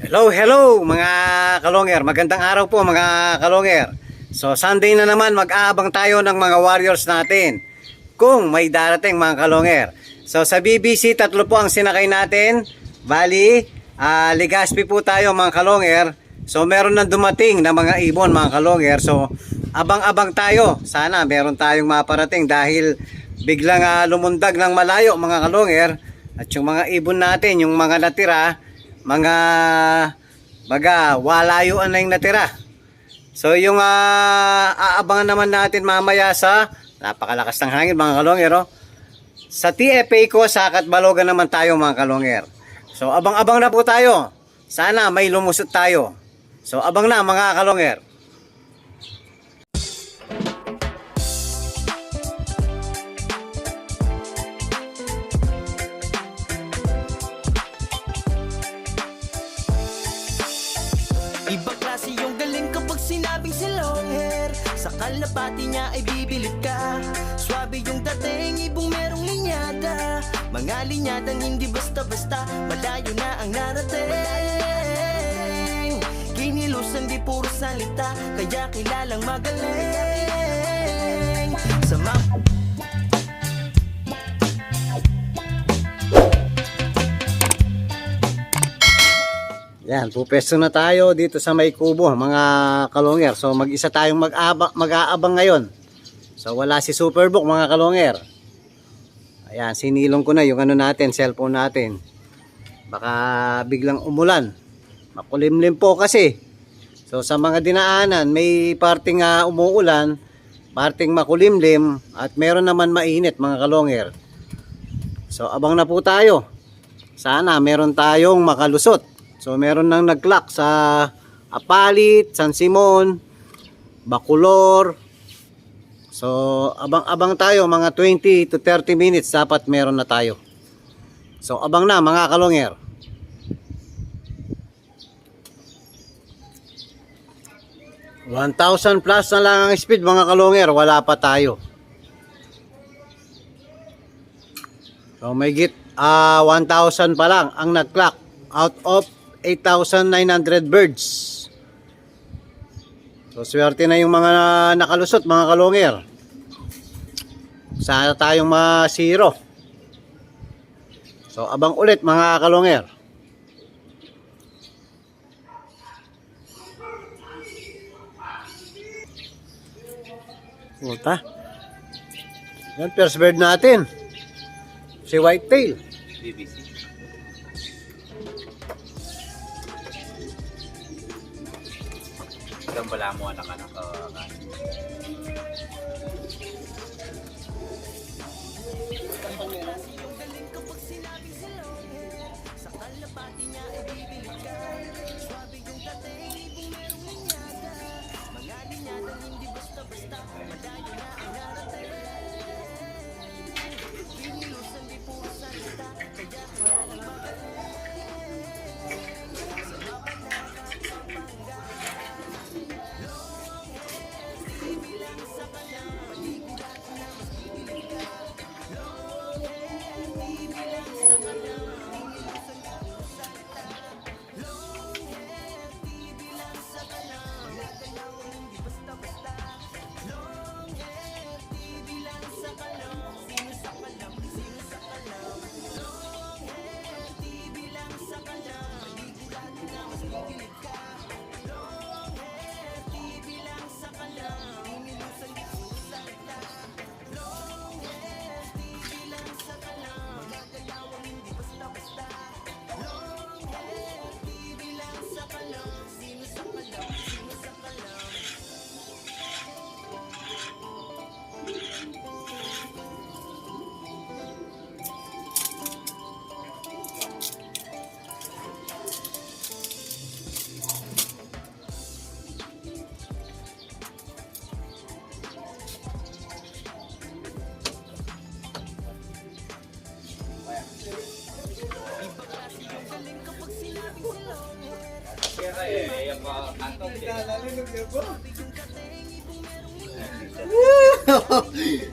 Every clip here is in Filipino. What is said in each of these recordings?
Hello, hello mga kalonger. Magandang araw po mga kalonger. So Sunday na naman, mag-aabang tayo ng mga warriors natin kung may darating mga kalonger. So sa BBC, tatlo po ang sinakay natin. Bali, Legazpi po tayo mga kalonger. So meron na dumating na mga ibon mga kalonger. So abang-abang tayo. Sana meron tayong maparating dahil biglang lumundag ng malayo mga kalonger. At yung mga ibon natin, yung mga natira, mga walayuan na yung natira. So yung aabangan naman natin mamaya sa napakalakas ng hangin mga kalonger, oh. Sa TFA ko sa Katbalogan naman tayo mga kalonger. So abang-abang na po tayo. Sana may lumusot tayo. So abang na mga kalonger. Ibang klase yung galing kapag sinabing si long hair. Sa kalapati niya ay bibilip ka. Swabe yung dating, ibong merong linyada. Mga linyadang hindi basta-basta, malayo na ang narating. Kinilusan di puro salita, kaya kilalang magaling. Sa Yan, pupesto na tayo dito sa May Kubo, mga kalonger. So mag-isa tayong mag-aabang ngayon. So wala si Superbook mga kalonger. Ayan, sinilong ko na yung ano natin, cellphone natin. Baka biglang umulan. Makulimlim po kasi. So sa mga dinaanan, may parting umuulan, parting makulimlim, at meron naman mainit mga kalonger. So abang na po tayo. Sana meron tayong makalusot. So meron nang nag-clock sa Apalit, San Simon, Bacolor. So abang-abang tayo, mga 20 to 30 minutes dapat meron na tayo. So abang na mga kalonger. ₱1,000 plus na lang ang speed mga kalonger, wala pa tayo. So may git 1,000 pa lang ang nag-clock out of 8,900 birds. So swerte na yung mga nakalusot mga kalonger. Sana tayong ma-zero. So abang ulit mga kalonger. Puta. Yan, first bird natin. Si whitetail. BBC. Wala mo anak-anak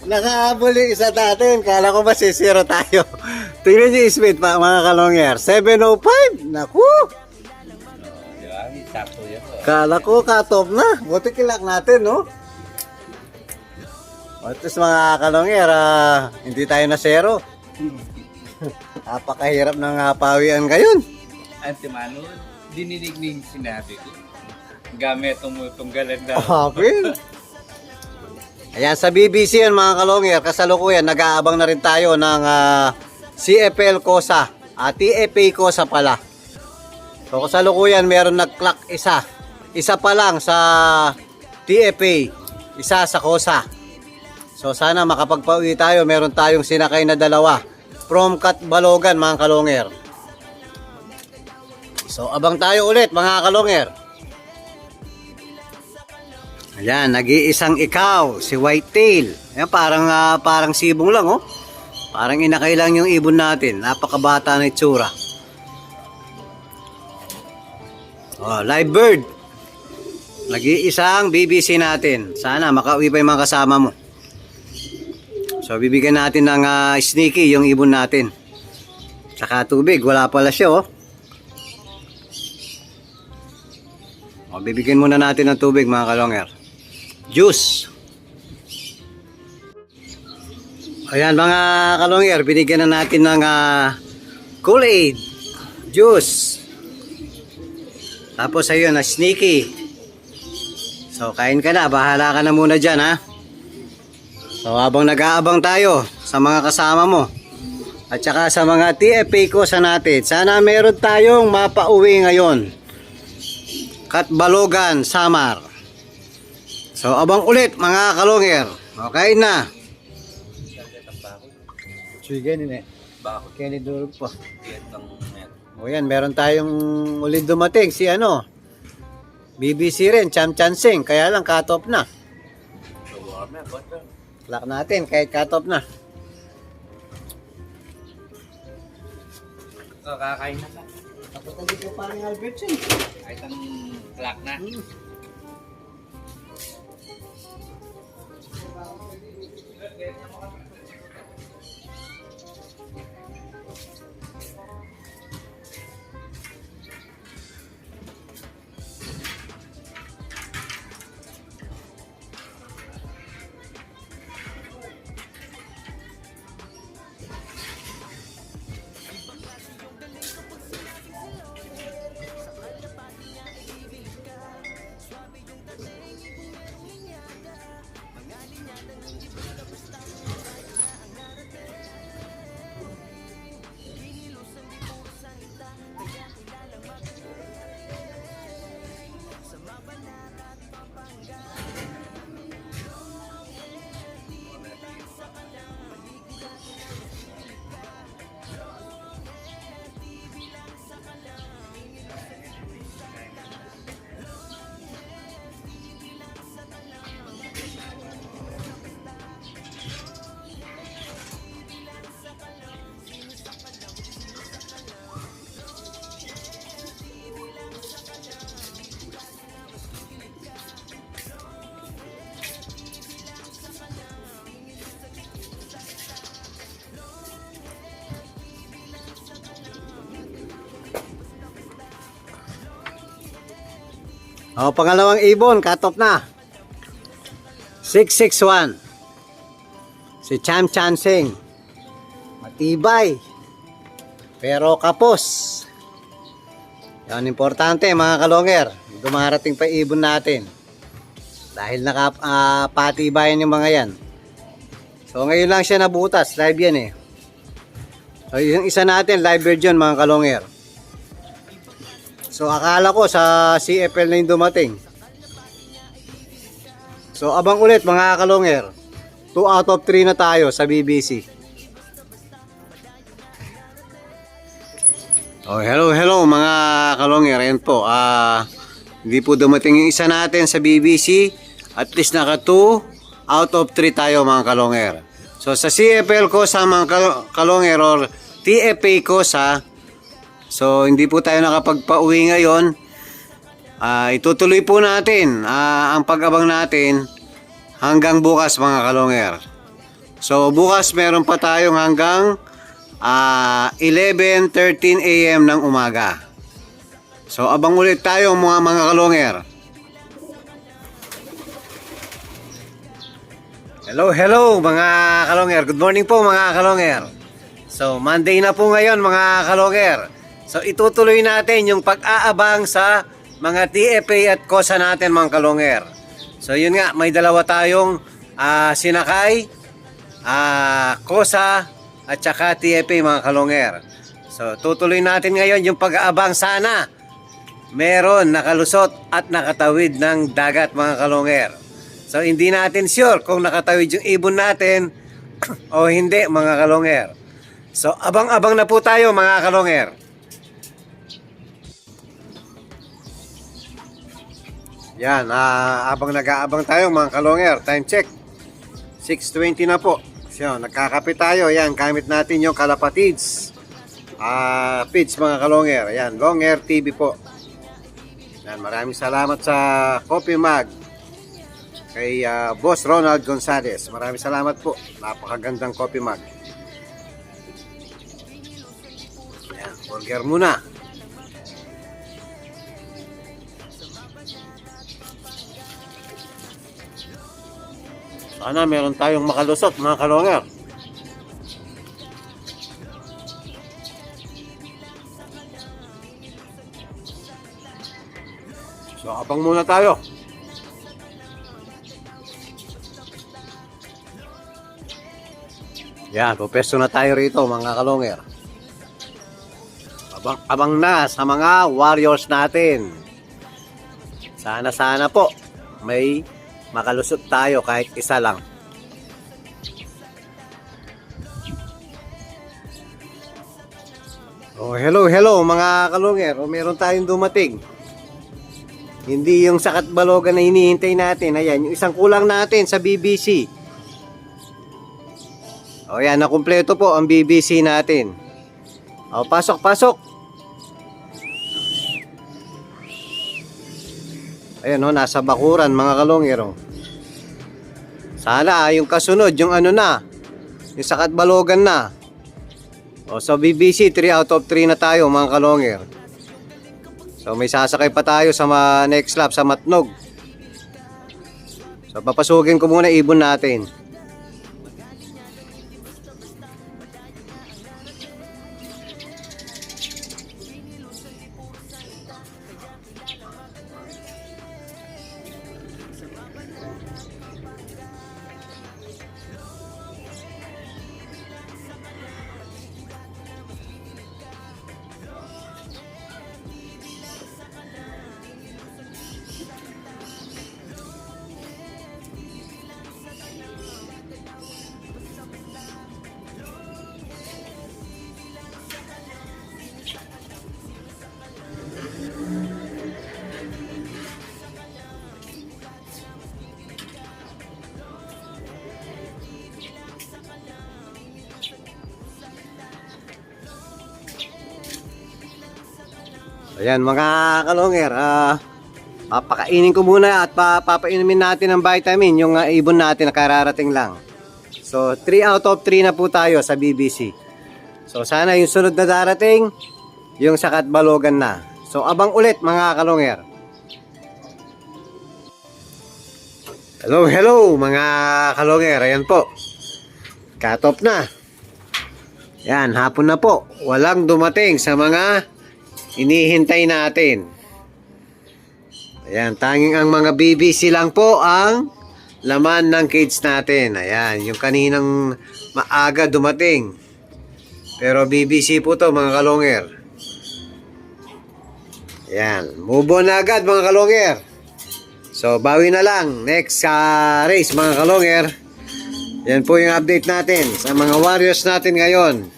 Nakahabol yung isa natin. Kala ko masisiro tayo. Tingnan niyo yung speed pa mga kalonger. 705. Naku. sakto yan. Kala ko cut-off na. Buti kilak natin, no? At least mga kalongger, hindi tayo na zero. Napakahirap ng pawian ngayon. Antimano, dininig ni sinabi ko. Gamit tumutunggalan daw. Okay. Ayan, sa BBC yan mga kalongger, kasalukuyan, nag-aabang na rin tayo ng CFL Kosa. TFA Kosa pala. So kasalukuyan, meron nag-clock isa. Isa pa lang sa TFA, isa sa Kosa. So sana makapagpauwi tayo, meron tayong sinakay na dalawa. From Balogan mga kalongger. So abang tayo ulit mga kalongger. Ayan, nag-iisang ikaw, si Whitetail. Ayan, parang sibong lang, oh. Parang inakay lang yung ibon natin. Napakabata na itsura. Oh, live bird. Nag-iisang BBC natin. Sana makauwi pa yung mga kasama mo. So, bibigyan natin ng sneaky yung ibon natin. Saka tubig, wala pala siya, oh. O, bibigyan muna natin ng tubig mga kalongger. Juice. Ayan mga kalongger, binigyan na natin ng Kool-Aid. Juice. Tapos ayun, na sneaky. So kain ka na, bahala ka na muna dyan ha. So habang nag-aabang tayo sa mga kasama mo at saka sa mga TFA ko sa natin, sana meron tayong mapauwi ngayon. Balogan, Samar. So, abang ulit mga kalongger. Okay na. Sige nini. Bakit? Kenny durog po. Yan ng meron. O yan, meron tayong ulit dumating. Si BBC rin, Cham Chansing. Kaya lang cut off na. So, warm na. Lock natin kahit cut off na. So, kakain na ka. Tapos na dito pa rin Albertson. Kahit ang clock na. O, pangalawang ibon, cut off na. 661. Si Cham Chansing. Matibay. Pero kapos. Yan, importante mga kalongger. Dumarating pa ibon natin. Dahil nakapatibayan yung mga yan. So, ngayon lang siya nabutas. Live yan eh. So, yung isa natin, live bird yun mga kalongger. So akala ko sa CFL na yung dumating. So abang ulit mga kalongger. 2 out of 3 na tayo sa BBC. Oh, hello mga kalongger. Ayan po. Hindi po dumating yung isa natin sa BBC. At least naka 2 out of 3 tayo mga kalongger. So sa CFL ko sa mga kalongger or TFA ko sa so, hindi po tayo nakapagpauwi ngayon. Itutuloy po natin ang pag-abang natin hanggang bukas mga kalongger. So, bukas meron pa tayong hanggang 11:13 AM ng umaga. So abang ulit tayo mga kalonger. Hello mga kalonger. Good morning po mga kalonger. So Monday na po ngayon mga kalonger. So itutuloy natin yung pag-aabang sa mga TFA at KOSA natin mga kalonger. So yun nga, may dalawa tayong sinakay, KOSA at saka TFA mga kalonger. So tutuloy natin ngayon yung pag-aabang, sana meron nakalusot at nakatawid ng dagat mga kalonger. So hindi natin sure kung nakatawid yung ibon natin o hindi mga kalonger. So abang-abang na po tayo mga kalonger. Yan, abang nag-aabang tayo mga kalonger. Time check 6:20 na po. So nagkakape tayo. Yan, gamit natin yung Kalapatids feeds mga kalonger. Yan, Long Hair TV po. Yan, maraming salamat sa coffee mug kay Boss Ronald Gonzales. Maraming salamat po. Napakagandang coffee mug. Ayan, burger muna. Sana meron tayong makalusot mga kalonger. So abang muna tayo. Yan, pupesto na tayo rito mga kalonger. Abang na sa mga warriors natin. Sana po may makalusot tayo kahit isa lang. Oh, hello mga kalonger. Meron tayong dumating. Hindi yung sakat balogan na hinihintay natin. Ayan, yung isang kulang natin sa BBC. O yan, nakumpleto po ang BBC natin. O, pasok. Ayan o, nasa bakuran mga kalonger. Sana yung kasunod, yung ano na, yung sakat balogan na. O, so BBC, 3 out of 3 na tayo mga kalonger. So may sasakay pa tayo sa next lap sa Matnog. So papasugin ko muna ibon natin. Ayan mga kalonger, papakainin ko muna at papainumin natin ng vitamin yung ibon natin na kararating lang. So 3 out of 3 na po tayo sa BBC. So sana yung sunod na darating yung sakat balogan na. So abang ulit mga kalonger. Hello mga kalonger, ayan po. Cut off na. Yan, hapon na po. Walang dumating sa mga inihintay natin. Ayan, tanging ang mga BBC lang po ang laman ng cage natin. Ayan, yung kaninang maaga dumating. Pero BBC po to mga kalonger. Ayan, move on na agad mga kalonger. So, bawi na lang. Next race mga kalonger. Yan po yung update natin sa mga warriors natin ngayon.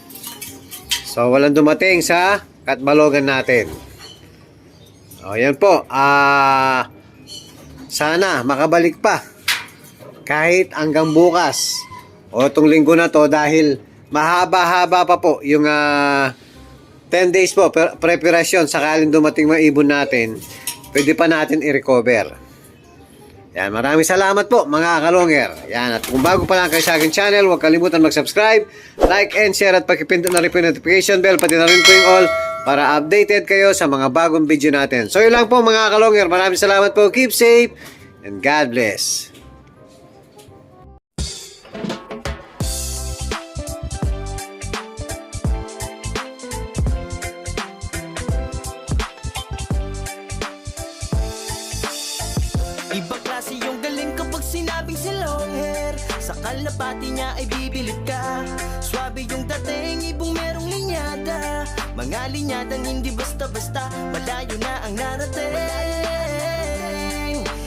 So, walang dumating sa katbalogan natin. O, yan po. Sana makabalik pa. Kahit hanggang bukas. O, itong linggo na to dahil mahaba-haba pa po yung 10 days po preparasyon sakaling dumating mga ibon natin. Pwede pa natin i-recover. Yan, maraming salamat po mga kalonger. Yan, at kung bago pa lang kayo sa aking channel, huwag kalimutan mag-subscribe, like and share at pakipindot na rin po yung notification bell, pati na rin po yung all para updated kayo sa mga bagong video natin. So yun lang po mga kalonger. Maraming salamat po. Keep safe and God bless. Ibang klase yung galing kapag sinabing si long hair. Sa kalapati niya ay bibilid ka. Swabe yung dating, ibong merong linyada. Mga linyadang hindi basta-basta, malayo na ang narating.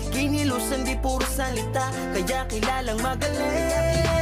Kinilusan di puro salita, kaya kilalang magaling.